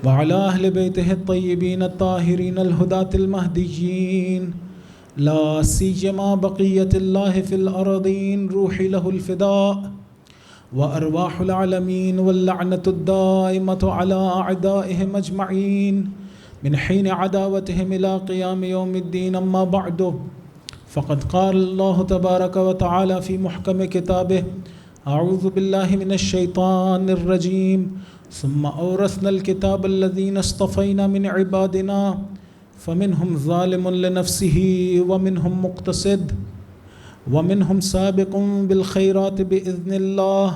وعلى أهل بيته الطيبين الطاهرين الهداة المهديين لا سيما بقية الله في الأرضين روحي له الفداء وأرواح العالمين واللعنة الدائمة على أعدائهم أجمعين من حين عداوتهم إلى قيام يوم الدين. أما بعد فقد قال الله تبارك وتعالى في محكم كتابه أعوذ بالله من الشيطان الرجيم ثم أورثنا الكتاب الذين اصطفينا من عبادنا فمنهم ظالم لنفسه ومنهم مقتصد ومنهم سابق بالخيرات بإذن الله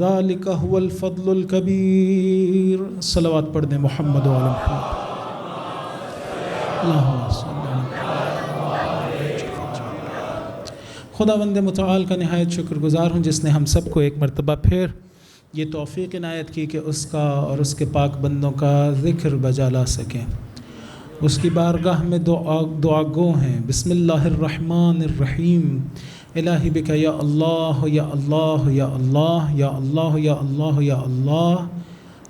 ذلك هو الفضل الكبير. صلوات پڑھ دیں محمد و آل محمد. اللہم صلی خداوند متعال کا نہایت شکر گزار ہوں جس نے ہم سب کو ایک مرتبہ پھر یہ توفیق عنایت کی کہ اس کا اور اس کے پاک بندوں کا ذکر بجا لا سکیں. اس کی بارگاہ میں دعا گو ہیں. بسم اللہ الرحمن الرحیم. الہی بک یا اللہ یا اللہ یا اللہ یا اللہ یا اللہ یا اللہ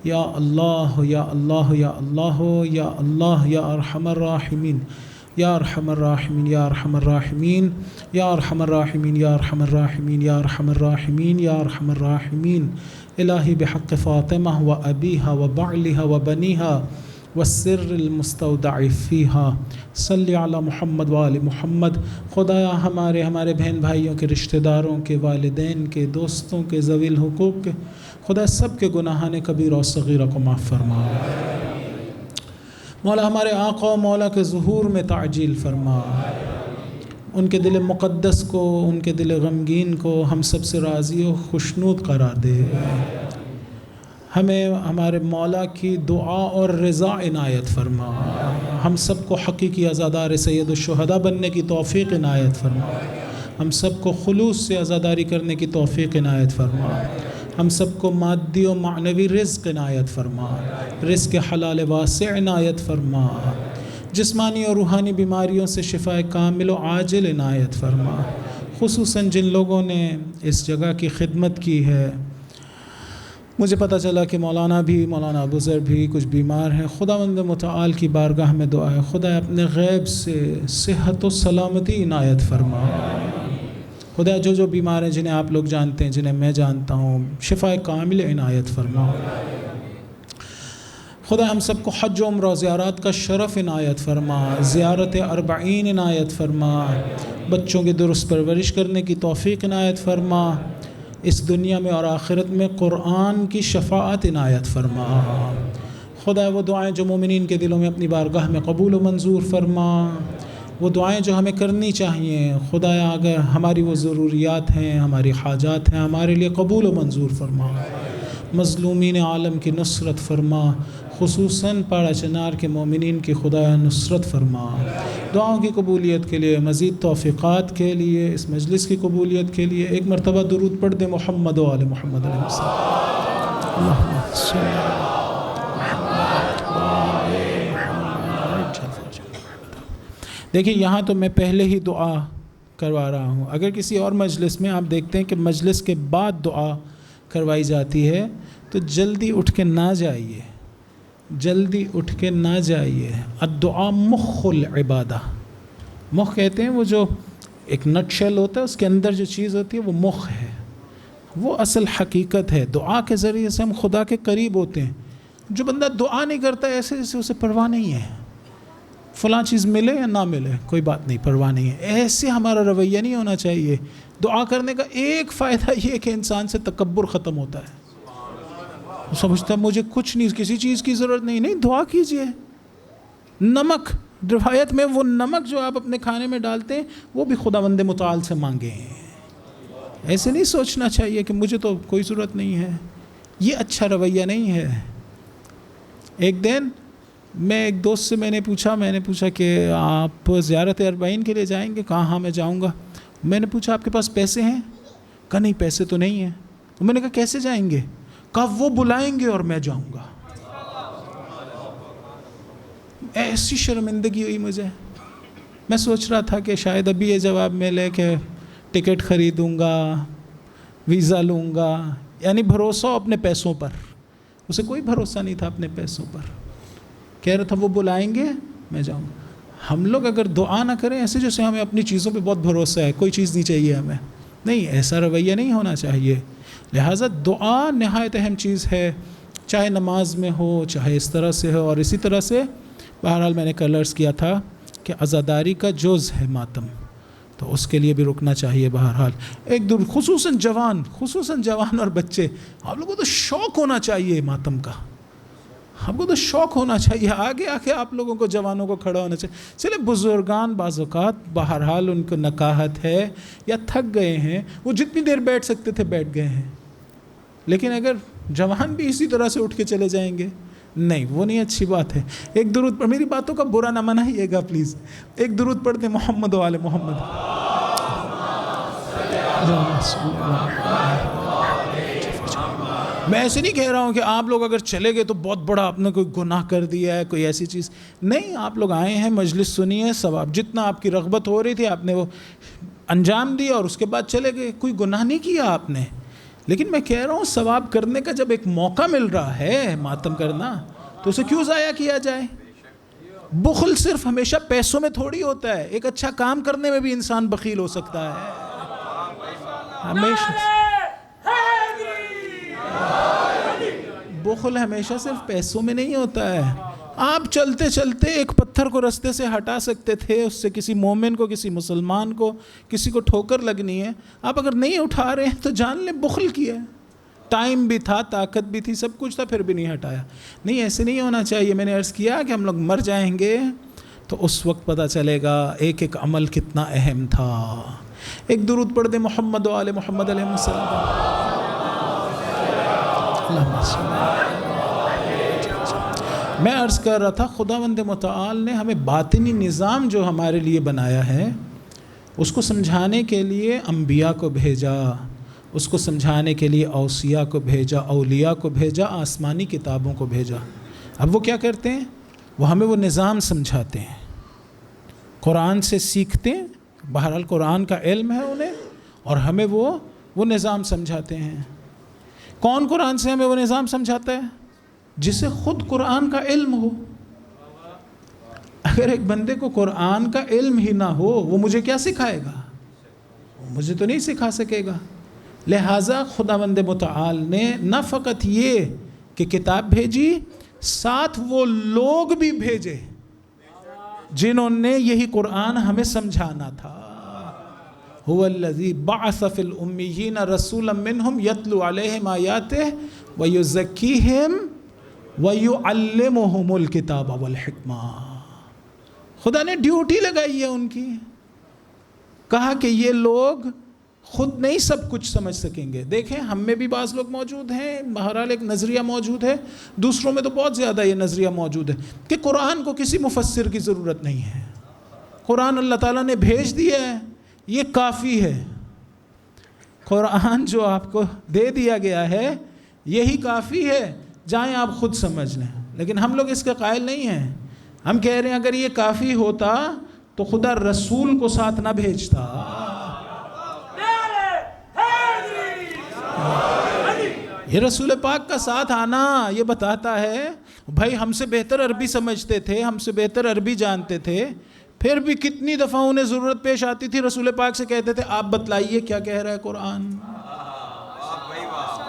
یا اللہ یا اللہ یا اللہ یا اللہ یا ارحم الراحمین یا ارحم الراحمین یا ارحم الراحمین یا ارحم الراحمین یا ارحم الراحمین یا ارحم الراحمین یا ارحم الراحمین. الہی بحق فاطمہ و ابیہا و بعلہا و بنیہا والسر المستودع فیہا صلی علی محمد و آل محمد. خدایا ہمارے بہن بھائیوں کے رشتہ داروں کے والدین کے دوستوں کے ذوی الحقوق کے خدا سب کے گناہان کبیر و صغیرہ کو معاف فرما. مولا ہمارے آقا و مولا کے ظہور میں تعجیل فرما. ان کے دل مقدس کو ان کے دل غمگین کو ہم سب سے راضی و خوشنود قرار دے. ہمیں ہمارے مولا کی دعا اور رضا عنایت فرما. ہم سب کو حقیقی عزادار سید الشہداء بننے کی توفیق عنایت فرما. ہم سب کو خلوص سے عزاداری کرنے کی توفیق عنایت فرما. ہم سب کو مادی و معنوی رزق عنایت فرما. رزق حلال واسع عنایت فرما. جسمانی اور روحانی بیماریوں سے شفا کامل و عاجل عنایت فرما. خصوصاً جن لوگوں نے اس جگہ کی خدمت کی ہے، مجھے پتہ چلا کہ مولانا ابو ذر بھی کچھ بیمار ہیں. خداوند متعال کی بارگاہ میں دعا ہے خدا اپنے غیب سے صحت و سلامتی عنایت فرما. خدا جو بیمار ہیں جنہیں آپ لوگ جانتے ہیں، جنہیں میں جانتا ہوں، شفا کامل عنایت فرما. خدا ہم سب کو حج و عمرہ و زیارات کا شرف عنایت فرما. زیارت 40 عنایت فرما. بچوں کی درست پرورش کرنے کی توفیق عنایت فرما. اس دنیا میں اور آخرت میں قرآن کی شفاعت عنایت فرما. خدا وہ دعائیں جو مومنین کے دلوں میں اپنی بارگاہ میں قبول و منظور فرما. وہ دعائیں جو ہمیں کرنی چاہیے خدایا اگر ہماری وہ ضروریات ہیں، ہماری حاجات ہیں، ہمارے لیے قبول و منظور فرما. مظلومین عالم کی نصرت فرما. خصوصاً پاڑا چنار کے مومنین کی خدایا نصرت فرما. دعاؤں کی قبولیت کے لیے، مزید توفیقات کے لیے، اس مجلس کی قبولیت کے لیے ایک مرتبہ درود پڑھ دیں محمد و آل محمد علیہ السلام. اللہم صلی علی دیکھیں یہاں تو میں پہلے ہی دعا کروا رہا ہوں. اگر کسی اور مجلس میں آپ دیکھتے ہیں کہ مجلس کے بعد دعا کروائی جاتی ہے تو جلدی اٹھ کے نہ جائیے، جلدی اٹھ کے نہ جائیے. الدعاء مخ العبادہ. مخ کہتے ہیں وہ جو ایک نٹ شیل ہوتا ہے، اس کے اندر جو چیز ہوتی ہے وہ مخ ہے، وہ اصل حقیقت ہے. دعا کے ذریعے سے ہم خدا کے قریب ہوتے ہیں. جو بندہ دعا نہیں کرتا ایسے جیسے اسے پرواہ نہیں ہے، فلاں چیز ملے یا نہ ملے کوئی بات نہیں، پرواہ نہیں ہے. ایسے ہمارا رویہ نہیں ہونا چاہیے. دعا کرنے کا ایک فائدہ یہ کہ انسان سے تکبر ختم ہوتا ہے. سمجھتا ہے مجھے کچھ نہیں، کسی چیز کی ضرورت نہیں دعا کیجئے. نمک، روایت میں وہ نمک جو آپ اپنے کھانے میں ڈالتے ہیں وہ بھی خداوند متعال سے مانگیں. ایسے نہیں سوچنا چاہیے کہ مجھے تو کوئی ضرورت نہیں ہے. یہ اچھا رویہ نہیں ہے. ایک دن میں ایک دوست سے میں نے پوچھا کہ آپ زیارت 40 کے لیے جائیں گے؟ کہا ہاں میں جاؤں گا. میں نے پوچھا آپ کے پاس پیسے ہیں؟ کہا نہیں پیسے تو نہیں ہیں. تو میں نے کہا کیسے جائیں گے؟ کہا وہ بلائیں گے اور میں جاؤں گا. ایسی شرمندگی ہوئی مجھے. میں سوچ رہا تھا کہ شاید ابھی یہ جواب ملے کہ ٹکٹ خریدوں گا، ویزا لوں گا، یعنی بھروسہ اپنے پیسوں پر. اسے کوئی بھروسہ نہیں تھا اپنے پیسوں پر، کہہ رہا تھا وہ بلائیں گے میں جاؤں گا۔ ہم لوگ اگر دعا نہ کریں ایسے جیسے ہمیں اپنی چیزوں پہ بہت بھروسہ ہے، کوئی چیز نہیں چاہیے ہمیں، نہیں، ایسا رویہ نہیں ہونا چاہیے۔ لہٰذا دعا نہایت اہم چیز ہے، چاہے نماز میں ہو، چاہے اس طرح سے ہو۔ اور اسی طرح سے بہرحال میں نے کل عرض کیا تھا کہ عزاداری کا جز ہے ماتم، تو اس کے لیے بھی رکنا چاہیے۔ بہرحال ایک دور خصوصاً جوان اور بچے، آپ لوگوں کو تو شوق ہونا چاہیے ماتم کا، آپ کو تو شوق ہونا چاہیے، آگے آ کے آپ لوگوں کو جوانوں کو کھڑا ہونا چاہیے۔ چلے بزرگان بعض اوقات بہرحال ان کو نکاہت ہے یا تھک گئے ہیں، وہ جتنی دیر بیٹھ سکتے تھے بیٹھ گئے ہیں، لیکن اگر جوان بھی اسی طرح سے اٹھ کے چلے جائیں گے، نہیں، وہ نہیں اچھی بات ہے۔ ایک درود پر، میری باتوں کا برا نہ منائیے گا پلیز، ایک درود پڑھ دیں محمد و آل محمد۔ میں ایسے نہیں کہہ رہا ہوں کہ آپ لوگ اگر چلے گئے تو بہت بڑا آپ نے کوئی گناہ کر دیا ہے، کوئی ایسی چیز نہیں، آپ لوگ آئے ہیں، مجلس سنی ہے، ثواب جتنا آپ کی رغبت ہو رہی تھی آپ نے وہ انجام دیا اور اس کے بعد چلے گئے، کوئی گناہ نہیں کیا آپ نے۔ لیکن میں کہہ رہا ہوں ثواب کرنے کا جب ایک موقع مل رہا ہے ماتم کرنا، تو اسے کیوں ضائع کیا جائے؟ بخل صرف ہمیشہ پیسوں میں تھوڑی ہوتا ہے، ایک اچھا کام کرنے میں بھی انسان بخیل ہو سکتا ہے ہمیشہ۔ بخل ہمیشہ صرف پیسوں میں نہیں ہوتا ہے۔ آپ چلتے چلتے ایک پتھر کو رستے سے ہٹا سکتے تھے، اس سے کسی مومن کو، کسی مسلمان کو، کسی کو ٹھوکر لگنی ہے، آپ اگر نہیں اٹھا رہے ہیں تو جان لیں بخل کیا ہے۔ ٹائم بھی تھا، طاقت بھی تھی، سب کچھ تھا، پھر بھی نہیں ہٹایا۔ نہیں، ایسے نہیں ہونا چاہیے۔ میں نے عرض کیا کہ ہم لوگ مر جائیں گے تو اس وقت پتہ چلے گا ایک ایک عمل کتنا اہم تھا۔ ایک درود پڑھ دیں محمد و آل محمد علیہ السلام۔ میں عرض کر رہا تھا خداوند متعال نے ہمیں باطنی نظام جو ہمارے لیے بنایا ہے اس کو سمجھانے کے لیے انبیاء کو بھیجا، اس کو سمجھانے کے لیے اوصیاء کو بھیجا، اولیاء کو بھیجا، آسمانی کتابوں کو بھیجا۔ اب وہ کیا کرتے ہیں؟ وہ ہمیں وہ نظام سمجھاتے ہیں، قرآن سے سیکھتے ہیں، بہرحال قرآن کا علم ہے انہیں، اور ہمیں وہ نظام سمجھاتے ہیں۔ کون قرآن سے ہمیں وہ نظام سمجھاتا ہے؟ جسے خود قرآن کا علم ہو۔ اگر ایک بندے کو قرآن کا علم ہی نہ ہو، وہ مجھے کیا سکھائے گا؟ وہ مجھے تو نہیں سکھا سکے گا۔ لہٰذا خداوند متعال نے نہ فقط یہ کہ کتاب بھیجی، ساتھ وہ لوگ بھی بھیجے جنہوں نے یہی قرآن ہمیں سمجھانا تھا۔ هو الذی بعث فی الامیین رسولا منہم یتلو علیہم آیاتہ ویزکیہم وَيُعَلِّمُهُمُ الْكِتَابَ وَالْحِکْمَةَ۔ خدا نے ڈیوٹی لگائی ہے ان کی، کہا کہ یہ لوگ خود نہیں سب کچھ سمجھ سکیں گے۔ دیکھیں ہم میں بھی بعض لوگ موجود ہیں، بہرحال ایک نظریہ موجود ہے، دوسروں میں تو بہت زیادہ یہ نظریہ موجود ہے کہ قرآن کو کسی مفسر کی ضرورت نہیں ہے، قرآن اللہ تعالیٰ نے بھیج دیا ہے، یہ کافی ہے، قرآن جو آپ کو دے دیا گیا ہے یہی کافی ہے، جائیں آپ خود سمجھ لیں۔ لیکن ہم لوگ اس کے قائل نہیں ہیں، ہم کہہ رہے ہیں اگر یہ کافی ہوتا تو خدا رسول کو ساتھ نہ بھیجتا۔ یہ رسول پاک کا ساتھ آنا یہ بتاتا ہے بھائی ہم سے بہتر عربی سمجھتے تھے، ہم سے بہتر عربی جانتے تھے، پھر بھی کتنی دفعہ انہیں ضرورت پیش آتی تھی رسول پاک سے کہتے تھے آپ بتلائیے کیا کہہ رہا ہے قرآن۔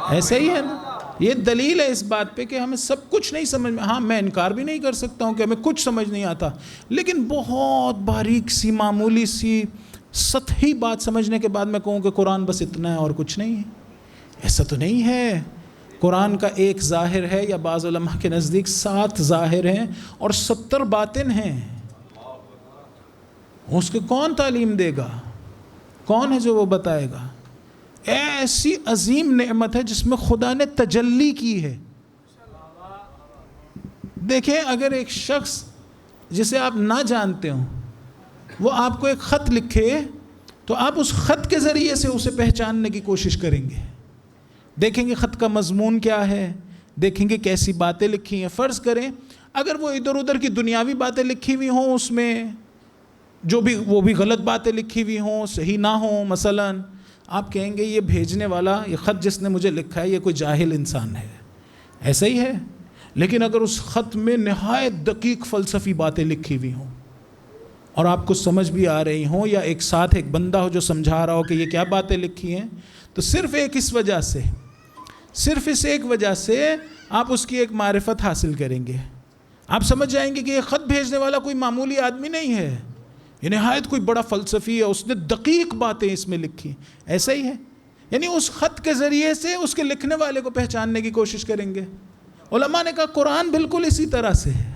ایسا ہی ہے نا، یہ دلیل ہے اس بات پہ کہ ہمیں سب کچھ نہیں سمجھ میں، ہاں میں انکار بھی نہیں کر سکتا ہوں کہ ہمیں کچھ سمجھ نہیں آتا، لیکن بہت باریک سی معمولی سی سطحی بات سمجھنے کے بعد میں کہوں کہ قرآن بس اتنا ہے اور کچھ نہیں ہے، ایسا تو نہیں ہے۔ قرآن کا ایک ظاہر ہے، یا بعض علماء کے نزدیک 7 ظاہر ہیں اور 70 باطن ہیں۔ اس کے کون تعلیم دے گا؟ کون ہے جو وہ بتائے گا؟ ایسی عظیم نعمت ہے جس میں خدا نے تجلی کی ہے۔ دیکھیں اگر ایک شخص جسے آپ نہ جانتے ہوں وہ آپ کو ایک خط لکھے تو آپ اس خط کے ذریعے سے اسے پہچاننے کی کوشش کریں گے، دیکھیں گے خط کا مضمون کیا ہے، دیکھیں گے کیسی باتیں لکھی ہیں۔ فرض کریں اگر وہ ادھر ادھر کی دنیاوی باتیں لکھی ہوئی ہوں، اس میں جو بھی وہ بھی غلط باتیں لکھی ہوئی ہوں، صحیح نہ ہوں، مثلاً آپ کہیں گے یہ بھیجنے والا، یہ خط جس نے مجھے لکھا ہے یہ کوئی جاہل انسان ہے، ایسا ہی ہے. لیکن اگر اس خط میں نہایت دقیق فلسفی باتیں لکھی ہوئی ہوں اور آپ کو سمجھ بھی آ رہی ہوں، یا ایک ساتھ ایک بندہ ہو جو سمجھا رہا ہو کہ یہ کیا باتیں لکھی ہیں، تو صرف اس ایک وجہ سے آپ اس کی ایک معرفت حاصل کریں گے. آپ سمجھ جائیں گے کہ یہ خط بھیجنے والا کوئی معمولی آدمی نہیں ہے، یہ نہایت کوئی بڑا فلسفی ہے، اس نے دقیق باتیں اس میں لکھی. ایسا ہی ہے، یعنی اس خط کے ذریعے سے اس کے لکھنے والے کو پہچاننے کی کوشش کریں گے. علماء نے کہا قرآن بالکل اسی طرح سے ہے.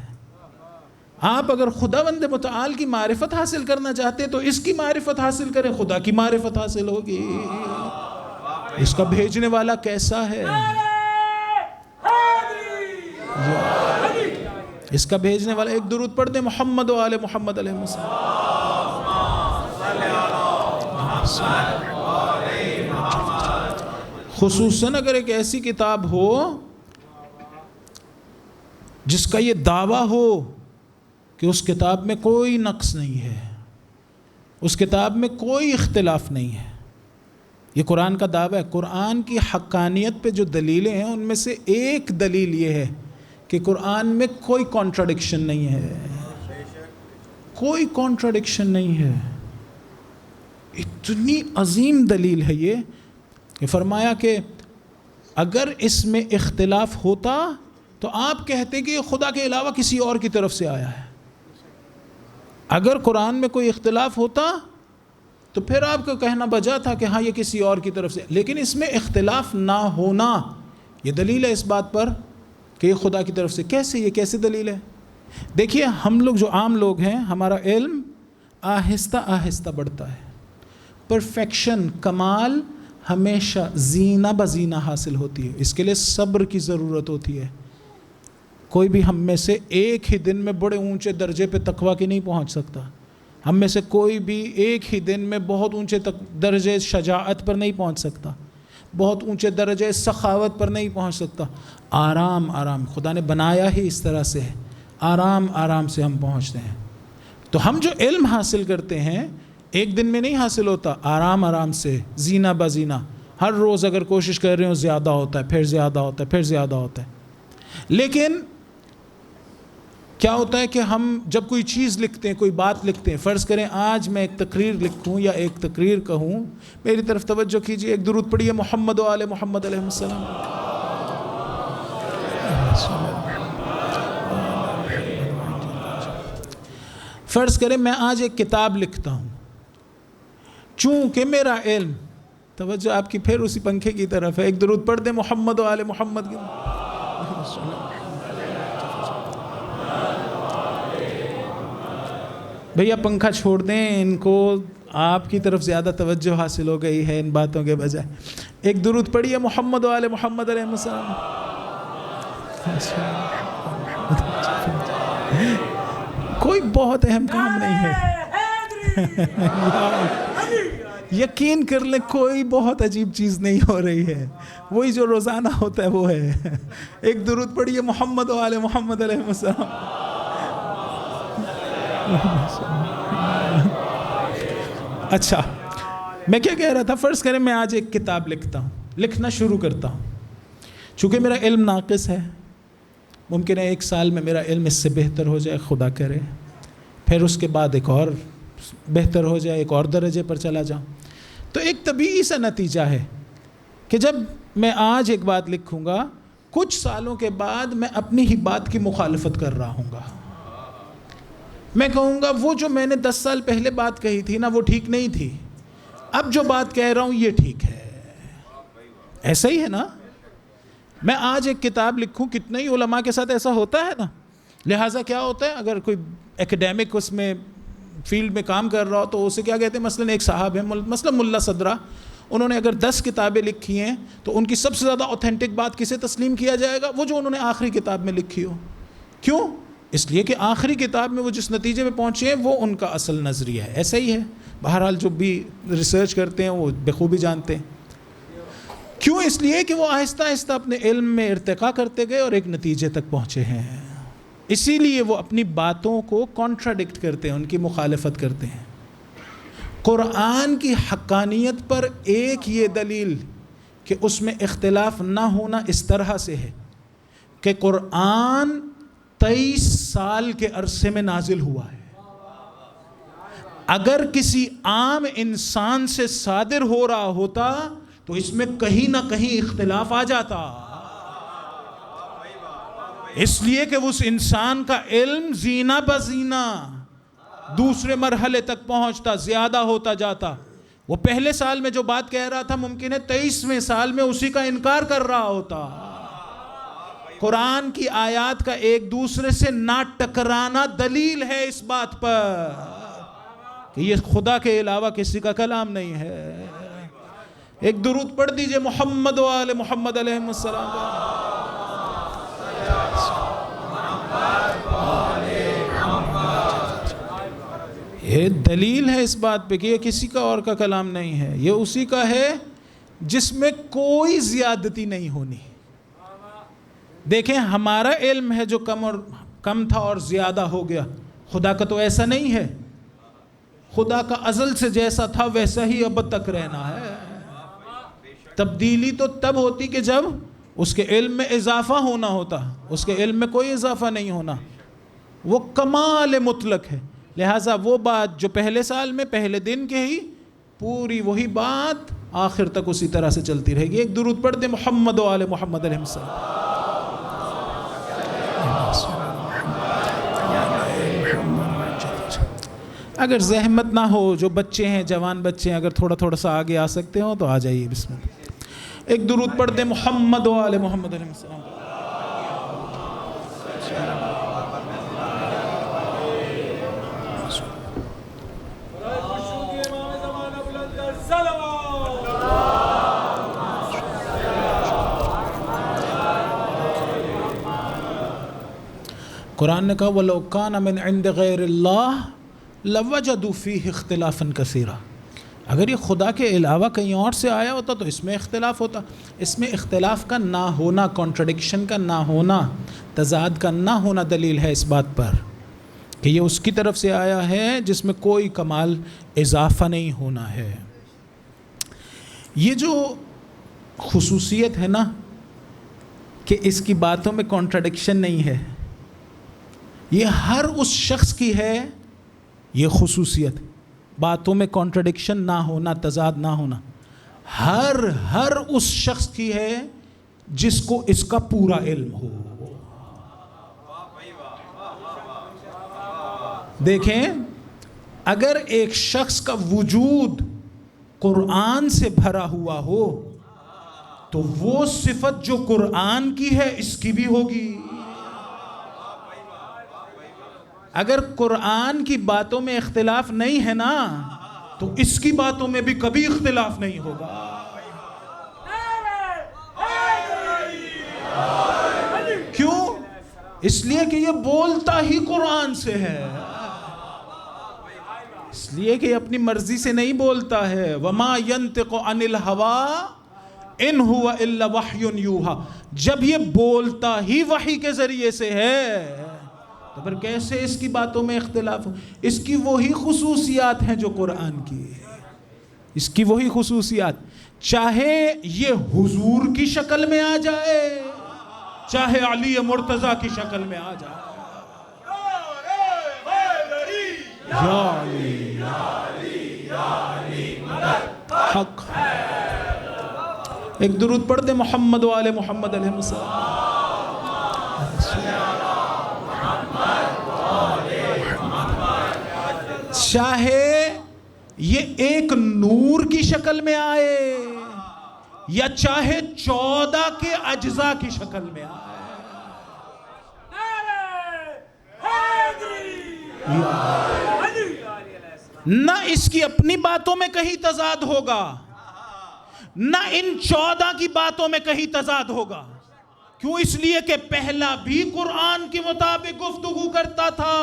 آپ اگر خداوند متعال کی معرفت حاصل کرنا چاہتے تو اس کی معرفت حاصل کریں، خدا کی معرفت حاصل ہوگی. اس کا بھیجنے والا کیسا ہے، اس کا بھیجنے والا. ایک درود پڑھ دیں محمد و آل محمد علیہ السلام. خصوصاً اگر ایک ایسی کتاب ہو جس کا یہ دعویٰ ہو کہ اس کتاب میں کوئی نقص نہیں ہے، اس کتاب میں کوئی اختلاف نہیں ہے. یہ قرآن کا دعویٰ ہے. قرآن کی حقانیت پہ جو دلیلیں ہیں ان میں سے ایک دلیل یہ ہے کہ قرآن میں کوئی کانٹراڈکشن نہیں ہے، کوئی کانٹراڈکشن نہیں ہے. اتنی عظیم دلیل ہے یہ کہ فرمایا کہ اگر اس میں اختلاف ہوتا تو آپ کہتے کہ یہ خدا کے علاوہ کسی اور کی طرف سے آیا ہے. اگر قرآن میں کوئی اختلاف ہوتا تو پھر آپ کو کہنا بجا تھا کہ ہاں یہ کسی اور کی طرف سے. لیکن اس میں اختلاف نہ ہونا یہ دلیل ہے اس بات پر کہ یہ خدا کی طرف سے. کیسے؟ یہ کیسے دلیل ہے؟ دیکھیے ہم لوگ جو عام لوگ ہیں، ہمارا علم آہستہ آہستہ بڑھتا ہے. پرفیکشن، کمال ہمیشہ زینہ بزینہ حاصل ہوتی ہے. اس کے لیے صبر کی ضرورت ہوتی ہے. کوئی بھی ہم میں سے ایک ہی دن میں بڑے اونچے درجے پہ تقویٰ کی نہیں پہنچ سکتا. ہم میں سے کوئی بھی ایک ہی دن میں بہت اونچے درجے شجاعت پر نہیں پہنچ سکتا، بہت اونچے درجے سخاوت پر نہیں پہنچ سکتا. آرام آرام، خدا نے بنایا ہی اس طرح سے ہے، آرام آرام سے ہم پہنچتے ہیں. تو ہم جو علم حاصل کرتے ہیں ایک دن میں نہیں حاصل ہوتا، آرام آرام سے، زینہ بزینہ. ہر روز اگر کوشش کر رہے ہو زیادہ ہوتا ہے، پھر زیادہ ہوتا ہے، پھر زیادہ ہوتا ہے. لیکن کیا ہوتا ہے کہ ہم جب کوئی چیز لکھتے ہیں، کوئی بات لکھتے ہیں، فرض کریں آج میں ایک تقریر لکھوں یا ایک تقریر کہوں، میری طرف توجہ کیجئے، ایک درود پڑھیے محمد و آل محمد علیہ السلام. فرض کریں میں آج ایک کتاب لکھتا ہوں، چونکہ میرا علم، توجہ آپ کی پھر اسی پنکھے کی طرف ہے، ایک درود پڑھ دیں محمد و آل محمد کی. بھیا پنکھا چھوڑ دیں، ان کو آپ کی طرف زیادہ توجہ حاصل ہو گئی ہے ان باتوں کے بجائے. ایک درود پڑھیے محمد و آل محمد علیہ السلام. کوئی بہت اہم کام نہیں ہے، یقین کر لیں کوئی بہت عجیب چیز نہیں ہو رہی ہے، وہی جو روزانہ ہوتا ہے وہ ہے. ایک درود پڑھیے محمد و آل محمد علیہ السلام. اچھا میں کیا کہہ رہا تھا، فرض کریں میں آج ایک کتاب لکھتا ہوں، لکھنا شروع کرتا ہوں. چونکہ میرا علم ناقص ہے، ممکن ہے 1 سال میں میرا علم اس سے بہتر ہو جائے، خدا کرے، پھر اس کے بعد ایک اور بہتر ہو جائے، ایک اور درجے پر چلا جاؤں. تو ایک طبیعی سا نتیجہ ہے کہ جب میں آج ایک بات لکھوں گا، کچھ سالوں کے بعد میں اپنی ہی بات کی مخالفت کر رہا ہوں گا. میں کہوں گا وہ جو میں نے 10 سال پہلے بات کہی تھی نا وہ ٹھیک نہیں تھی، اب جو بات کہہ رہا ہوں یہ ٹھیک ہے. ایسا ہی ہے نا؟ میں آج ایک کتاب لکھوں، کتنے ہی علماء کے ساتھ ایسا ہوتا ہے نا. لہٰذا کیا ہوتا ہے، اگر کوئی ایکڈیمک اس میں فیلڈ میں کام کر رہا ہو تو اسے کیا کہتے ہیں، مثلا ایک صاحب ہیں، مثلا ملا صدرہ، انہوں نے اگر 10 کتابیں لکھی ہیں تو ان کی سب سے زیادہ اوتھینٹک بات کسے تسلیم کیا جائے گا؟ وہ جو انہوں نے آخری کتاب میں لکھی ہو. کیوں؟ اس لیے کہ آخری کتاب میں وہ جس نتیجے میں پہنچے ہیں وہ ان کا اصل نظریہ ہے. ایسا ہی ہے، بہرحال جو بھی ریسرچ کرتے ہیں وہ بخوبی جانتے ہیں. کیوں؟ اس لیے کہ وہ آہستہ آہستہ اپنے علم میں ارتقا کرتے گئے اور ایک نتیجے تک پہنچے ہیں. اسی لیے وہ اپنی باتوں کو کانٹراڈکٹ کرتے ہیں، ان کی مخالفت کرتے ہیں. قرآن کی حقانیت پر ایک یہ دلیل کہ اس میں اختلاف نہ ہونا اس طرح سے ہے کہ قرآن 23 سال کے عرصے میں نازل ہوا ہے. اگر کسی عام انسان سے صادر ہو رہا ہوتا تو اس میں کہیں نہ کہیں اختلاف آ جاتا، اس لیے کہ اس انسان کا علم زینہ بزینہ دوسرے مرحلے تک پہنچتا، زیادہ ہوتا جاتا. وہ پہلے سال میں جو بات کہہ رہا تھا ممکن ہے 23ویں سال میں اسی کا انکار کر رہا ہوتا. قرآن کی آیات کا ایک دوسرے سے نہ ٹکرانا دلیل ہے اس بات پر کہ یہ خدا کے علاوہ کسی کا کلام نہیں ہے. ایک درود پڑھ دیجئے محمد و آل محمد علیہ السلام. یہ دلیل ہے اس بات پہ کہ یہ کسی کا اور کا کلام نہیں ہے، یہ اسی کا ہے جس میں کوئی زیادتی نہیں ہونی. دیکھیں ہمارا علم ہے جو کم تھا اور زیادہ ہو گیا، خدا کا تو ایسا نہیں ہے. خدا کا ازل سے جیسا تھا ویسا ہی اب تک رہنا ہے. تبدیلی تو تب ہوتی کہ جب اس کے علم میں اضافہ ہونا ہوتا، اس کے علم میں کوئی اضافہ نہیں ہونا، وہ کمال مطلق ہے. لہٰذا وہ بات جو پہلے سال میں پہلے دن کے ہی پوری وہی بات آخر تک اسی طرح سے چلتی رہے گی. ایک درود پڑھ دیں محمد و آل محمد علیہ السلام. اگر زحمت نہ ہو، جو بچے ہیں جوان بچے ہیں اگر تھوڑا سا آگے آ سکتے ہوں تو آ جائیے. بسم اللہ. ایک درود پڑھ دیں محمد و آل محمد علیہ السلام. قرآن نے کہا وَلَوْ كَانَ مِنْ عِنْدِ غَيْرِ اللَّهِ لَوَجَدُوا فِيهِ اخْتِلَافًا كَثِيرًا. اگر یہ خدا کے علاوہ کہیں اور سے آیا ہوتا تو اس میں اختلاف ہوتا. اس میں اختلاف کا نہ ہونا، کانٹرڈکشن کا نہ ہونا، تضاد کا نہ ہونا دلیل ہے اس بات پر کہ یہ اس کی طرف سے آیا ہے جس میں کوئی کمال اضافہ نہیں ہونا ہے. یہ جو خصوصیت ہے نا کہ اس کی باتوں میں کانٹرڈکشن نہیں ہے، یہ ہر اس شخص کی ہے. یہ خصوصیت باتوں میں کانٹرڈکشن نہ ہونا، تضاد نہ ہونا، ہر اس شخص کی ہے جس کو اس کا پورا علم ہو. دیکھیں اگر ایک شخص کا وجود قرآن سے بھرا ہوا ہو تو وہ صفت جو قرآن کی ہے اس کی بھی ہوگی. اگر قرآن کی باتوں میں اختلاف نہیں ہے نا تو اس کی باتوں میں بھی کبھی اختلاف نہیں ہوگا. کیوں؟ اس لیے کہ یہ بولتا ہی قرآن سے ہے، اس لیے کہ یہ اپنی مرضی سے نہیں بولتا ہے. وَمَا يَنْتِقُ عَنِ الْهَوَىٰ إِنْ هُوَ إِلَّا وَحْيٌ يُوحَىٰ. جب یہ بولتا ہی وحی کے ذریعے سے ہے تو پھر کیسے اس کی باتوں میں اختلاف ہو؟ اس کی وہی خصوصیات ہیں جو قرآن کی ہے، اس کی وہی خصوصیات، چاہے یہ حضور کی شکل میں آ جائے چاہے علی مرتضیٰ کی شکل میں آ جائے. یا علی یا علی مدد حق. ایک درود پڑھ دیں محمد و آل محمد علیہ السلام. چاہے یہ ایک نور کی شکل میں آئے یا چاہے 14 کے اجزاء کی شکل میں آئے. نہ اس کی اپنی باتوں میں کہیں تضاد ہوگا، نہ ان 14 کی باتوں میں کہیں تضاد ہوگا. کیوں؟ اس لیے کہ پہلا بھی قرآن کے مطابق گفتگو کرتا تھا،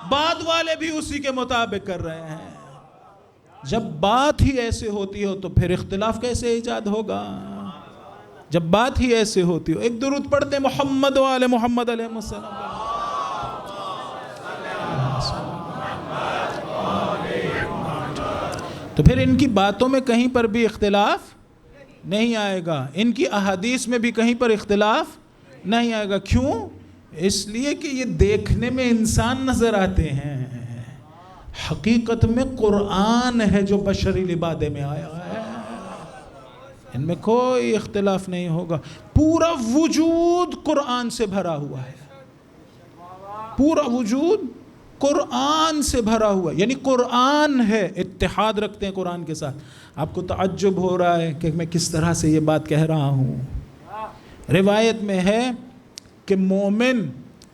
بعد والے بھی اسی کے مطابق کر رہے ہیں. جب بات ہی ایسے ہوتی ہو تو پھر اختلاف کیسے ایجاد ہوگا؟ جب بات ہی ایسے ہوتی ہو. ایک درود پڑھتے محمد و آل محمد علیہ السلام. تو پھر ان کی باتوں میں کہیں پر بھی اختلاف نہیں آئے گا، ان کی احادیث میں بھی کہیں پر اختلاف نہیں آئے گا. کیوں؟ اس لیے کہ یہ دیکھنے میں انسان نظر آتے ہیں، حقیقت میں قرآن ہے جو بشری لبادے میں آیا ہے. ان میں کوئی اختلاف نہیں ہوگا. پورا وجود قرآن سے بھرا ہوا ہے، پورا وجود قرآن سے بھرا ہوا ہے. یعنی قرآن ہے، اتحاد رکھتے ہیں قرآن کے ساتھ. آپ کو تعجب ہو رہا ہے کہ میں کس طرح سے یہ بات کہہ رہا ہوں. روایت میں ہے کہ مومن،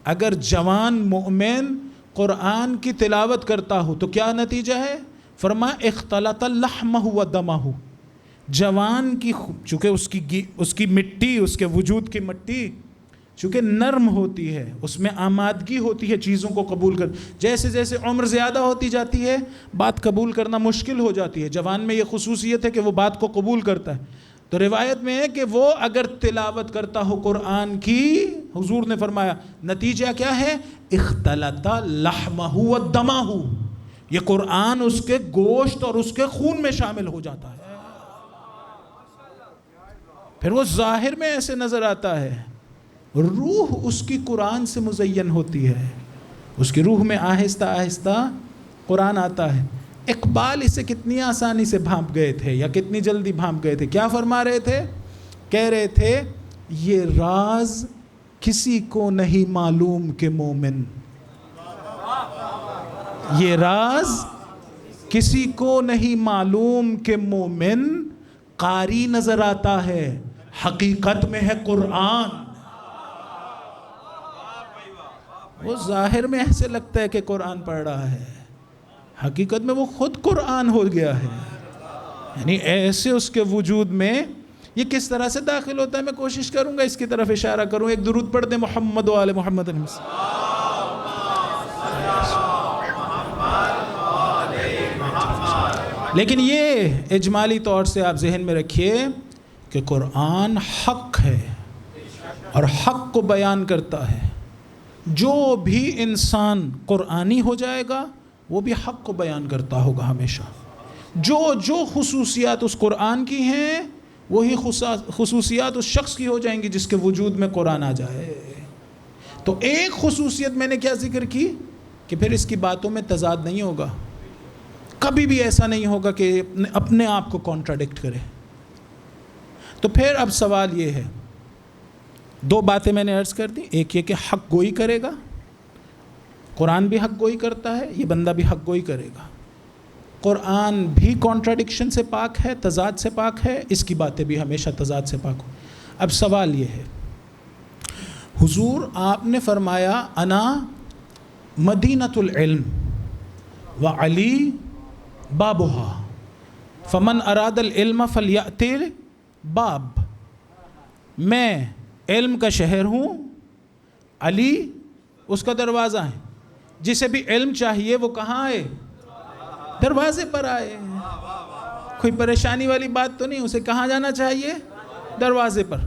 اگر جوان مومن قرآن کی تلاوت کرتا ہو تو کیا نتیجہ ہے؟ فرمایا اختلط لحمہ و دمہ. جوان کی چونکہ اس کی مٹی، اس کے وجود کی مٹی چونکہ نرم ہوتی ہے، اس میں آمادگی ہوتی ہے چیزوں کو قبول کر. جیسے جیسے عمر زیادہ ہوتی جاتی ہے بات قبول کرنا مشکل ہو جاتی ہے. جوان میں یہ خصوصیت ہے کہ وہ بات کو قبول کرتا ہے. تو روایت میں ہے کہ وہ اگر تلاوت کرتا ہو قرآن کی، حضور نے فرمایا نتیجہ کیا ہے؟ اختلط لحمہ و دمہ. یہ قرآن اس کے گوشت اور اس کے خون میں شامل ہو جاتا ہے. پھر وہ ظاہر میں ایسے نظر آتا ہے، روح اس کی قرآن سے مزین ہوتی ہے. اس کی روح میں آہستہ آہستہ قرآن آتا ہے. اقبال اسے کتنی آسانی سے بھانپ گئے تھے یا کتنی جلدی بھانپ گئے تھے. کیا فرما رہے تھے؟ کہہ رہے تھے یہ راز کسی کو نہیں معلوم کہ مومن، یہ راز کسی کو نہیں معلوم کہ مومن قاری نظر آتا ہے، حقیقت میں ہے قرآن. وہ ظاہر میں ایسے لگتا ہے کہ قرآن پڑھ رہا ہے، حقیقت میں وہ خود قرآن ہو گیا ہے. یعنی ایسے اس کے وجود میں یہ کس طرح سے داخل ہوتا ہے. میں کوشش کروں گا اس کی طرف اشارہ کروں. ایک درود پڑھ دیں محمد و آل محمد. لیکن یہ اجمالی طور سے آپ ذہن میں رکھیے کہ قرآن حق ہے اور حق کو بیان کرتا ہے. جو بھی انسان قرآنی ہو جائے گا وہ بھی حق کو بیان کرتا ہوگا ہمیشہ. جو خصوصیات اس قرآن کی ہیں وہی خصوصیات اس شخص کی ہو جائیں گی جس کے وجود میں قرآن آ جائے. تو ایک خصوصیت میں نے کیا ذکر کی کہ پھر اس کی باتوں میں تضاد نہیں ہوگا. کبھی بھی ایسا نہیں ہوگا کہ اپنے آپ کو کانٹراڈکٹ کرے. تو پھر اب سوال یہ ہے، دو باتیں میں نے عرض کر دی. ایک یہ کہ حق گوئی کرے گا، قرآن بھی حق گوئی کرتا ہے، یہ بندہ بھی حق گوئی کرے گا. قرآن بھی کانٹراڈکشن سے پاک ہے، تضاد سے پاک ہے، اس کی باتیں بھی ہمیشہ تضاد سے پاک ہو. اب سوال یہ ہے، حضور آپ نے فرمایا انا مدینۃ العلم وعلی بابھا فمن اراد العلم فلیأت باب. میں علم کا شہر ہوں، علی اس کا دروازہ ہے. جسے بھی علم چاہیے وہ کہاں آئے؟ دروازے پر آئے. کوئی پریشانی والی بات تو نہیں. اسے کہاں جانا چاہیے؟ دروازے پر.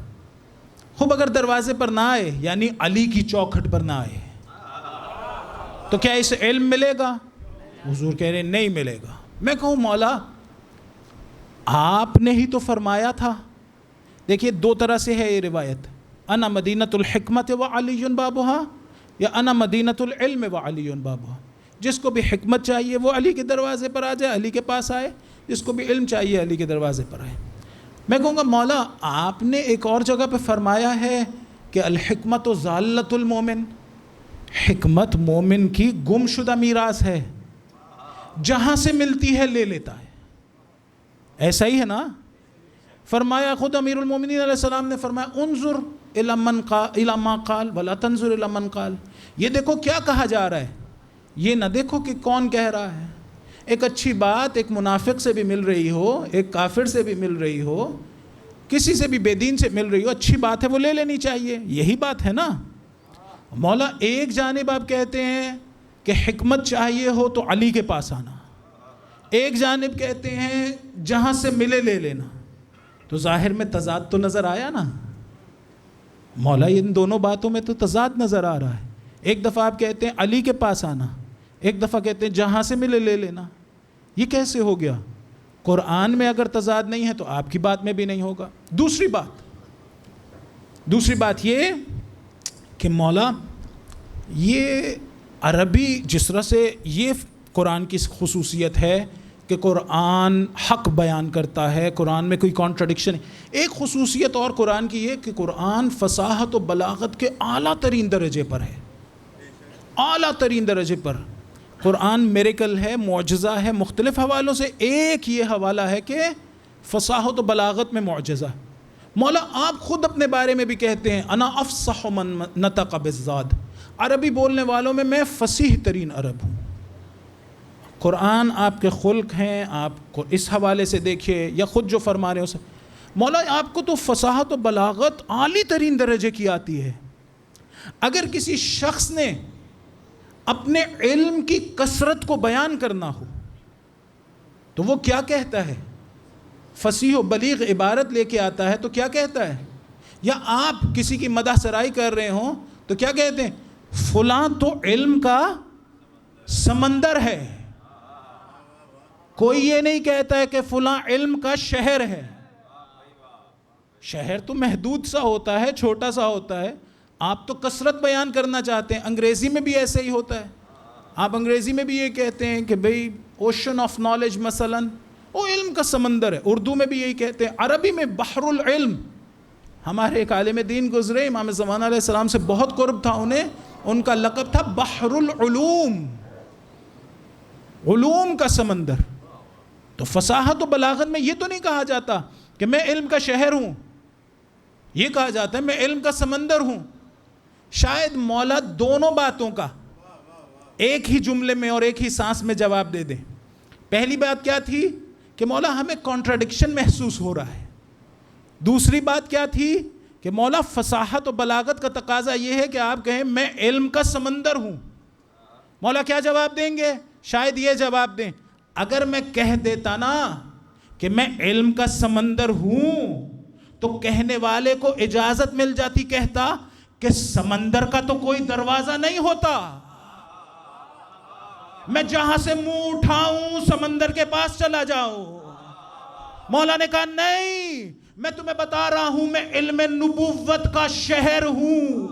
خوب اگر دروازے پر نہ آئے یعنی علی کی چوکھٹ پر نہ آئے تو کیا اسے علم ملے گا؟ حضور کہہ رہے نہیں ملے گا. میں کہوں مولا آپ نے ہی تو فرمایا تھا. دیکھیے دو طرح سے ہے یہ روایت، انا مدینۃ الحکمت وعلی بابھا یا انا مدینۃ العلم وعلی بابھا. جس کو بھی حکمت چاہیے وہ علی کے دروازے پر آ جائے، علی کے پاس آئے. جس کو بھی علم چاہیے علی کے دروازے پر آئے. میں کہوں گا مولا آپ نے ایک اور جگہ پہ فرمایا ہے کہ الحکمت ضالۃ المومن، حکمت مومن کی گم شدہ میراث ہے، جہاں سے ملتی ہے لے لیتا ہے. ایسا ہی ہے نا؟ فرمایا خود امیر المومنین علیہ السلام نے فرمایا انظر الی ما قال ولا تنظر الی من قال. یہ دیکھو کیا کہا جا رہا ہے، یہ نہ دیکھو کہ کون کہہ رہا ہے. ایک اچھی بات ایک منافق سے بھی مل رہی ہو، ایک کافر سے بھی مل رہی ہو، کسی سے بھی بے دین سے مل رہی ہو، اچھی بات ہے وہ لے لینی چاہیے. یہی بات ہے نا. مولا ایک جانب آپ کہتے ہیں کہ حکمت چاہیے ہو تو علی کے پاس آنا، ایک جانب کہتے ہیں جہاں سے ملے لے لینا. تو ظاہر میں تضاد تو نظر آیا نا مولا. ان دونوں باتوں میں تو تضاد نظر آ رہا ہے. ایک دفعہ آپ کہتے ہیں علی کے پاس آنا، ایک دفعہ کہتے ہیں جہاں سے ملے لے لینا. یہ کیسے ہو گیا؟ قرآن میں اگر تضاد نہیں ہے تو آپ کی بات میں بھی نہیں ہوگا. دوسری بات یہ کہ مولا یہ عربی جس طرح سے یہ قرآن کی خصوصیت ہے کہ قرآن حق بیان کرتا ہے، قرآن میں کوئی کانٹرڈکشن ہے۔ ایک خصوصیت اور قرآن کی یہ کہ قرآن فصاحت و بلاغت کے اعلیٰ ترین درجے پر ہے، اعلیٰ ترین درجے پر۔ قرآن میریکل ہے، معجزہ ہے، مختلف حوالوں سے ایک یہ حوالہ ہے کہ فصاحت و بلاغت میں معجزہ۔ مولا آپ خود اپنے بارے میں بھی کہتے ہیں انا افصح من نطق بالذات، عربی بولنے والوں میں میں فصیح ترین عرب ہوں۔ قرآن آپ کے خلق ہیں، آپ کو اس حوالے سے دیکھیے یا خود جو فرما رہے ہو مولا آپ کو تو فصاحت و بلاغت عالی ترین درجے کی آتی ہے۔ اگر کسی شخص نے اپنے علم کی کثرت کو بیان کرنا ہو تو وہ کیا کہتا ہے؟ فصیح و بلیغ عبارت لے کے آتا ہے تو کیا کہتا ہے؟ یا آپ کسی کی مدح سرائی کر رہے ہوں تو کیا کہتے ہیں؟ فلاں تو علم کا سمندر ہے۔ کوئی یہ نہیں کہتا ہے کہ فلاں علم کا شہر ہے۔ شہر تو محدود سا ہوتا ہے، چھوٹا سا ہوتا ہے، آپ تو کثرت بیان کرنا چاہتے ہیں۔ انگریزی میں بھی ایسے ہی ہوتا ہے، آپ انگریزی میں بھی یہ کہتے ہیں کہ بھئی اوشن آف نالج مثلاً، وہ علم کا سمندر ہے۔ اردو میں بھی یہی کہتے ہیں، عربی میں بحر العلم۔ ہمارے ایک عالم دین گزرے، امام زمان علیہ السلام سے بہت قرب تھا انہیں، ان کا لقب تھا بحر العلوم، علوم کا سمندر۔ تو فصاحت و بلاغت میں یہ تو نہیں کہا جاتا کہ میں علم کا شہر ہوں، یہ کہا جاتا ہے میں علم کا سمندر ہوں۔ شاید مولا دونوں باتوں کا ایک ہی جملے میں اور ایک ہی سانس میں جواب دے دیں۔ پہلی بات کیا تھی کہ مولا ہمیں کانٹرڈکشن محسوس ہو رہا ہے۔ دوسری بات کیا تھی کہ مولا فصاحت و بلاغت کا تقاضا یہ ہے کہ آپ کہیں میں علم کا سمندر ہوں۔ مولا کیا جواب دیں گے؟ شاید یہ جواب دیں، اگر میں کہہ دیتا نا کہ میں علم کا سمندر ہوں تو کہنے والے کو اجازت مل جاتی، کہتا کہ سمندر کا تو کوئی دروازہ نہیں ہوتا، میں جہاں سے منہ اٹھاؤں سمندر کے پاس چلا جاؤں۔ مولا نے کہا نہیں، میں تمہیں بتا رہا ہوں میں علم نبوت کا شہر ہوں۔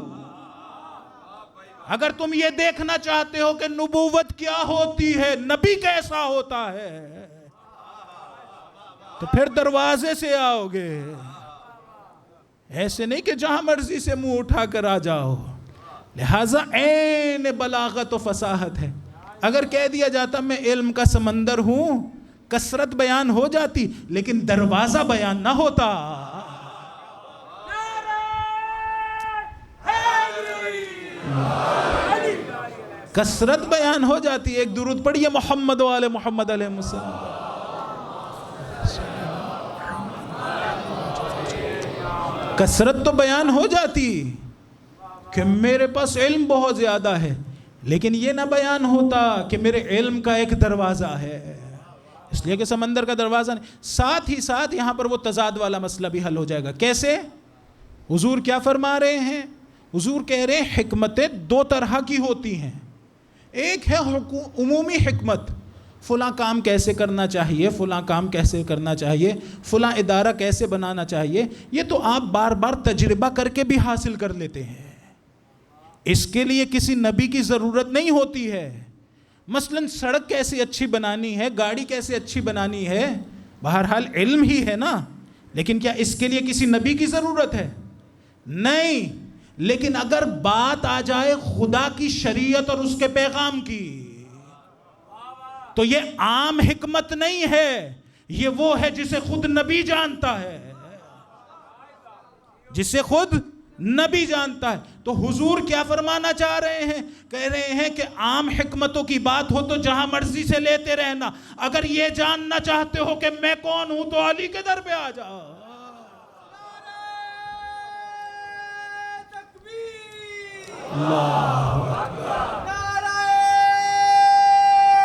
اگر تم یہ دیکھنا چاہتے ہو کہ نبوت کیا ہوتی ہے، نبی کیسا ہوتا ہے، تو پھر دروازے سے آؤ گے، ایسے نہیں کہ جہاں مرضی سے منہ اٹھا کر آ جاؤ۔ لہٰذا عین بلاغت و فصاحت ہے۔ اگر کہہ دیا جاتا میں علم کا سمندر ہوں، کثرت بیان ہو جاتی لیکن دروازہ بیان نہ ہوتا۔ کثرت بیان ہو جاتی۔ ایک درود پڑھیے محمد و آل محمد علیہ السلام۔ کثرت تو بیان ہو جاتی کہ میرے پاس علم بہت زیادہ ہے، لیکن یہ نہ بیان ہوتا کہ میرے علم کا ایک دروازہ ہے، اس لیے کہ سمندر کا دروازہ نہیں۔ ساتھ ہی ساتھ یہاں پر وہ تضاد والا مسئلہ بھی حل ہو جائے گا۔ کیسے؟ حضور کیا فرما رہے ہیں؟ حضور کہہ رہے ہیں حکمتیں دو طرح کی ہوتی ہیں۔ ایک ہے عمومی حکمت، فلاں کام کیسے کرنا چاہیے، فلاں کام کیسے کرنا چاہیے، فلاں ادارہ کیسے بنانا چاہیے، یہ تو آپ بار بار تجربہ کر کے بھی حاصل کر لیتے ہیں، اس کے لیے کسی نبی کی ضرورت نہیں ہوتی ہے۔ مثلا سڑک کیسے اچھی بنانی ہے، گاڑی کیسے اچھی بنانی ہے، بہرحال علم ہی ہے نا، لیکن کیا اس کے لیے کسی نبی کی ضرورت ہے؟ نہیں۔ لیکن اگر بات آ جائے خدا کی شریعت اور اس کے پیغام کی تو یہ عام حکمت نہیں ہے، یہ وہ ہے جسے خود نبی جانتا ہے، جسے خود نبی جانتا ہے۔ تو حضور کیا فرمانا چاہ رہے ہیں؟ کہہ رہے ہیں کہ عام حکمتوں کی بات ہو تو جہاں مرضی سے لیتے رہنا، اگر یہ جاننا چاہتے ہو کہ میں کون ہوں تو علی کے در پہ آ جاؤ۔ اللہ اکبر، نعرہ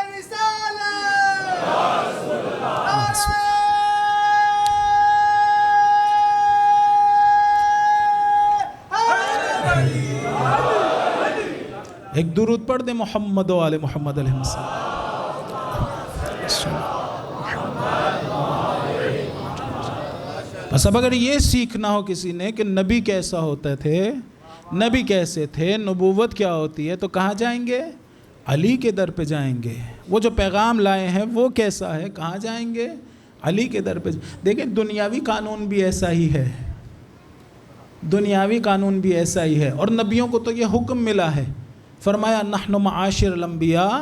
رسالت، ایک درود پڑھ دیں محمد و آل محمد علیہ السلام۔ بس اب اگر یہ سیکھنا ہو کسی نے کہ نبی کیسا ہوتے تھے، نبی کیسے تھے، نبوت کیا ہوتی ہے، تو کہاں جائیں گے؟ علی کے در پہ جائیں گے. وہ جو پیغام لائے ہیں وہ کیسا ہے، کہاں جائیں گے؟ علی کے در پہ. دیکھیں دنیاوی قانون بھی ایسا ہی ہے، دنیاوی قانون بھی ایسا ہی ہے. اور نبیوں کو تو یہ حکم ملا ہے، فرمایا نحن معاشر الانبیاء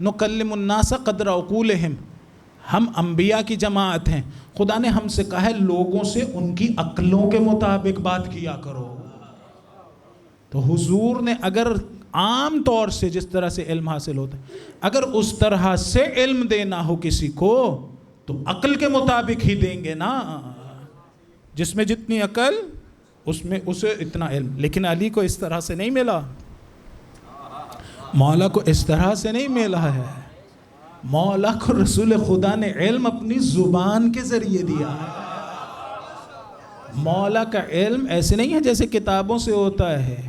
نکلم الناس قدر عقولہم، ہم انبیاء کی جماعت ہیں، خدا نے ہم سے کہا ہے لوگوں سے ان کی عقلوں کے مطابق بات کیا کرو. تو حضور نے اگر عام طور سے جس طرح سے علم حاصل ہوتا ہے، اگر اس طرح سے علم دینا ہو کسی کو تو عقل کے مطابق ہی دیں گے نا، جس میں جتنی عقل اس میں اسے اتنا علم. لیکن علی کو اس طرح سے نہیں ملا، مولا کو اس طرح سے نہیں ملا ہے. مولا کو رسول خدا نے علم اپنی زبان کے ذریعے دیا ہے. مولا کا علم ایسے نہیں ہے جیسے کتابوں سے ہوتا ہے،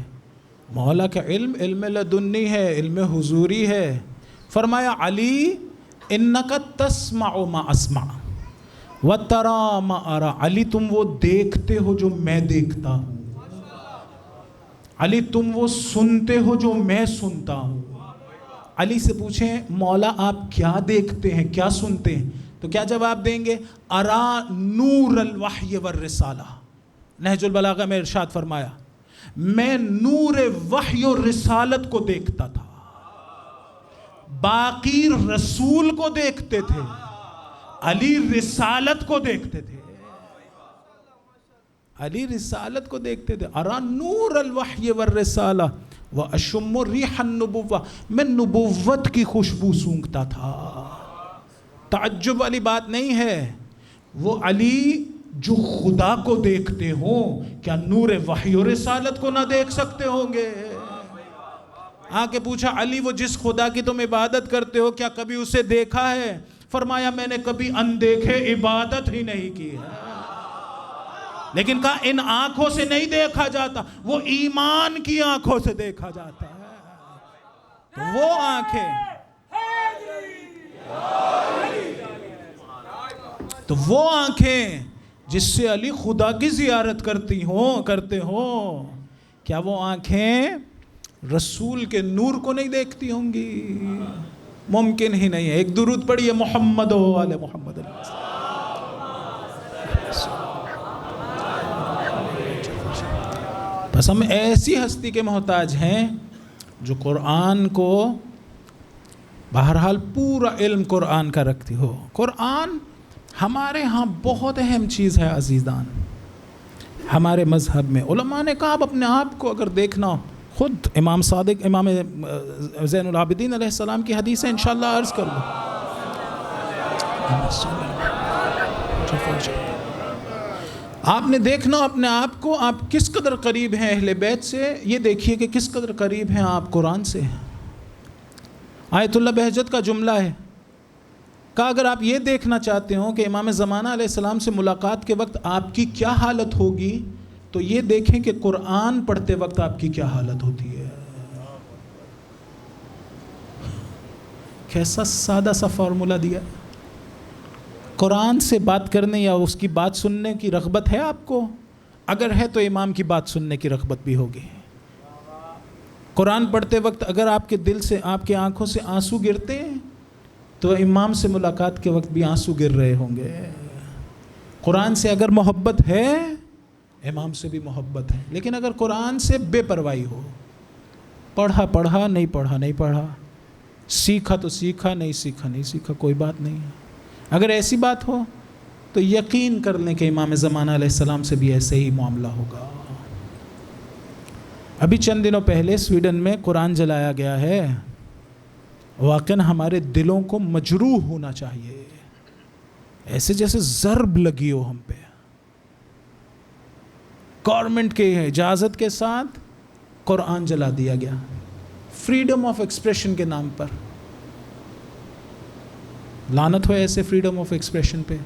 مولا کا علم علم لدنی ہے، علم حضوری ہے. فرمایا علی انکا تسمع ما اسمع وترا ما ارا، علی تم وہ دیکھتے ہو جو میں دیکھتا ہوں، علی تم وہ سنتے ہو جو میں سنتا ہوں. علی سے پوچھیں مولا آپ کیا دیکھتے ہیں، کیا سنتے ہیں، تو کیا جواب دیں گے؟ ارا نور الوحی والرسالہ. نہج البلاغہ میں ارشاد فرمایا میں نور وحی و رسالت کو دیکھتا تھا. باقی رسول کو دیکھتے تھے، علی رسالت کو دیکھتے تھے، علی رسالت کو دیکھتے تھے. ارا نور الوحی والرسالہ واشم ریح النبوہ، میں نبوت کی خوشبو سونگھتا تھا. تعجب والی بات نہیں ہے، وہ علی جو خدا کو دیکھتے ہوں کیا نور وحی و رسالت کو نہ دیکھ سکتے ہوں گے؟ آ کے پوچھا علی وہ جس خدا کی تم عبادت کرتے ہو کیا کبھی اسے دیکھا ہے؟ فرمایا میں نے کبھی اندیکھے عبادت ہی نہیں کی ہے. لیکن کہا ان آنکھوں سے نہیں دیکھا جاتا، وہ ایمان کی آنکھوں سے دیکھا جاتا ہے. تو وہ آنکھیں، تو وہ آنکھیں جس سے علی خدا کی زیارت کرتے ہوں، کیا وہ آنکھیں رسول کے نور کو نہیں دیکھتی ہوں گی؟ ممکن ہی نہیں ہے. ایک درود پڑھیے محمد و آل محمد. بس ہم ایسی ہستی کے محتاج ہیں جو قرآن کو بہرحال پورا علم قرآن کا رکھتی ہو. قرآن ہمارے ہاں بہت اہم چیز ہے عزیزان. ہمارے مذہب میں علماء نے کہا اب اپنے آپ کو اگر دیکھنا ہو، خود امام صادق امام زین العابدین علیہ السلام کی حدیث ہے انشاءاللہ عرض کر لو. آپ نے دیکھنا اپنے آپ کو، آپ کس قدر قریب ہیں اہل بیت سے، یہ دیکھیے کہ کس قدر قریب ہیں آپ قرآن سے. آیت اللہ بہجت کا جملہ ہے کہ اگر آپ یہ دیکھنا چاہتے ہوں کہ امام زمانہ علیہ السلام سے ملاقات کے وقت آپ کی کیا حالت ہوگی تو یہ دیکھیں کہ قرآن پڑھتے وقت آپ کی کیا حالت ہوتی ہے. کیسا سادہ سا فارمولہ دیا. قرآن سے بات کرنے یا اس کی بات سننے کی رغبت ہے آپ کو؟ اگر ہے تو امام کی بات سننے کی رغبت بھی ہوگی. قرآن پڑھتے وقت اگر آپ کے دل سے، آپ کے آنکھوں سے آنسو گرتے ہیں تو امام سے ملاقات کے وقت بھی آنسو گر رہے ہوں گے. قرآن سے اگر محبت ہے امام سے بھی محبت ہے. لیکن اگر قرآن سے بے پرواہی ہو، پڑھا نہیں پڑھا، سیکھا تو سیکھا، نہیں سیکھا کوئی بات نہیں ہے. اگر ایسی بات ہو تو یقین کر لیں کہ امام زمانہ علیہ السلام سے بھی ایسے ہی معاملہ ہوگا. ابھی چند دنوں پہلے سویڈن میں قرآن جلایا گیا ہے. واقعاً ہمارے دلوں کو مجروح ہونا چاہیے، ایسے جیسے ضرب لگی ہو ہم پہ. گورنمنٹ کے اجازت کے ساتھ قرآن جلا دیا گیا، فریڈم آف ایکسپریشن کے نام پر. لعنت ہو ایسے فریڈم آف ایکسپریشن پہ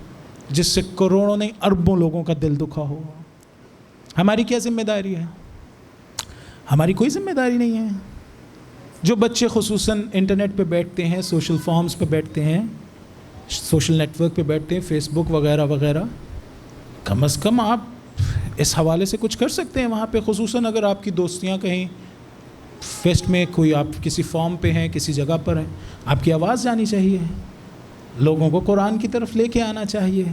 جس سے کروڑوں نہیں اربوں لوگوں کا دل دکھا ہو. ہماری کیا ذمہ داری ہے؟ ہماری کوئی ذمہ داری نہیں ہے. جو بچے خصوصاً انٹرنیٹ پہ بیٹھتے ہیں، سوشل فارمز پہ بیٹھتے ہیں، سوشل نیٹ ورک پہ بیٹھتے ہیں، فیس بک وغیرہ وغیرہ، کم از کم آپ اس حوالے سے کچھ کر سکتے ہیں وہاں پہ، خصوصاً اگر آپ کی دوستیاں کہیں فیسٹ میں، کوئی آپ کسی فارم پہ ہیں، کسی جگہ پر ہیں، آپ کی آواز جانی چاہیے، لوگوں کو قرآن کی طرف لے کے آنا چاہیے،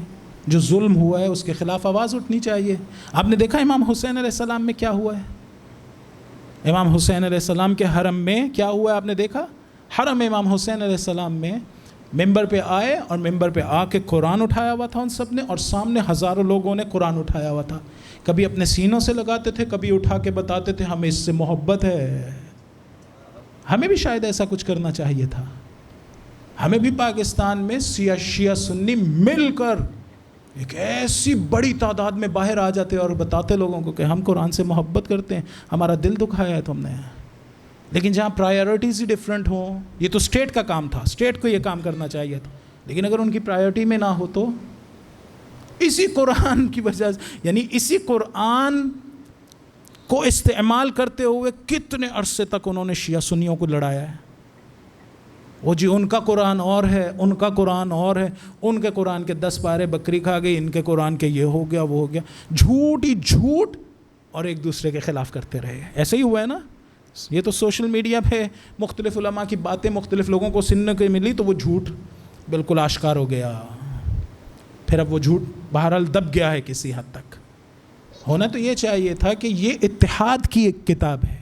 جو ظلم ہوا ہے اس کے خلاف آواز اٹھنی چاہیے۔ آپ نے دیکھا امام حسین علیہ السلام میں کیا ہوا ہے؟ امام حسین علیہ السلام کے حرم میں کیا ہوا ہے؟ آپ نے دیکھا حرم امام حسین علیہ السلام میں ممبر پہ آئے اور ممبر پہ آ کے قرآن اٹھایا ہوا تھا ان سب نے، اور سامنے ہزاروں لوگوں نے قرآن اٹھایا ہوا تھا، کبھی اپنے سینوں سے لگاتے تھے، کبھی اٹھا کے بتاتے تھے ہمیں اس سے محبت ہے۔ ہمیں بھی شاید ایسا کچھ کرنا چاہیے تھا، ہمیں بھی پاکستان میں شیعہ سنی مل کر ایک ایسی بڑی تعداد میں باہر آ جاتے اور بتاتے لوگوں کو کہ ہم قرآن سے محبت کرتے ہیں، ہمارا دل دکھایا ہے تم نے۔ لیکن جہاں پرائیورٹیز ہی ڈیفرنٹ ہوں، یہ تو اسٹیٹ کا کام تھا، اسٹیٹ کو یہ کام کرنا چاہیے تھا، لیکن اگر ان کی پرائیورٹی میں نہ ہو تو اسی قرآن کی وجہ سے، یعنی اسی قرآن کو استعمال کرتے ہوئے کتنے عرصے تک انہوں نے شیعہ سنیوں کو لڑایا ہے۔ وہ جی ان کا قرآن اور ہے، ان کا قرآن اور ہے، ان کے قرآن کے 10 پارے بکری کھا گئی، ان کے قرآن کے یہ ہو گیا وہ ہو گیا، جھوٹ ہی جھوٹ، اور ایک دوسرے کے خلاف کرتے رہے۔ ایسے ہی ہوا ہے نا، یہ تو سوشل میڈیا پہ مختلف علماء کی باتیں مختلف لوگوں کو سننے کو ملی تو وہ جھوٹ بالکل آشکار ہو گیا، پھر اب وہ جھوٹ بہرحال دب گیا ہے کسی حد تک۔ ہونا تو یہ چاہیے تھا کہ یہ اتحاد کی ایک کتاب ہے،